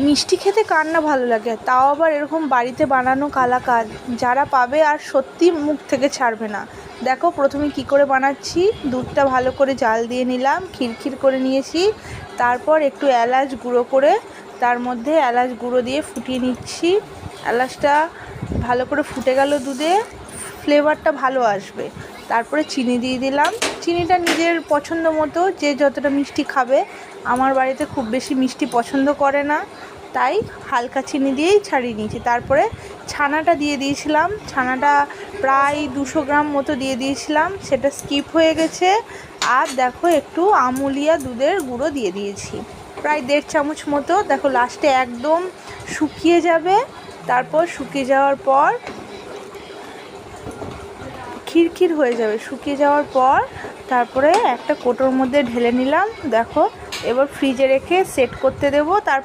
মিষ্টি খেতে কার না ভালো লাগে, তাও আবার এরকম বাড়িতে বানানো কালাকাঁদ। যারা পাবে আর সত্যি মুখ থেকে ছাড়বে না। দেখো প্রথমে কি করে বানাচ্ছি। দুধটা ভালো করে জাল দিয়ে নিলাম, খিরখির করে নিয়েছি। তারপর একটু এলাচ গুঁড়ো করে তার মধ্যে এলাচ গুঁড়ো দিয়ে ফুটিয়ে নিচ্ছি। এলাচটা ভালো করে ফুটে গেল দুধে, ফ্লেভারটা ভালো আসবে। তারপরে চিনি দিয়ে দিলাম। চিনিটা নিজের পছন্দ মতো, যে যতটা মিষ্টি খাবে। আমার বাড়িতে খুব বেশি মিষ্টি পছন্দ করে না, তাই হালকা চিনি দিয়েই ছাড়িয়ে নিয়েছি। তারপরে ছানাটা দিয়ে দিয়েছিলাম। ছানাটা প্রায় 200 গ্রাম মতো দিয়ে দিয়েছিলাম, সেটা স্কিপ হয়ে গেছে। আর দেখো একটু আমুলিয়া দুধের গুঁড়ো দিয়ে দিয়েছি, প্রায় 1.5 চামচ মতো। দেখো লাস্টে একদম শুকিয়ে যাবে। তারপর শুকিয়ে যাওয়ার পর খিরখির হয়ে যাবে। শুকিয়ে যাওয়ার পর তারপরে একটা কোটোর মধ্যে ঢেলে নিলাম। দেখো এবার ফ্রিজে রেখে সেট করতে দেবো। তারপর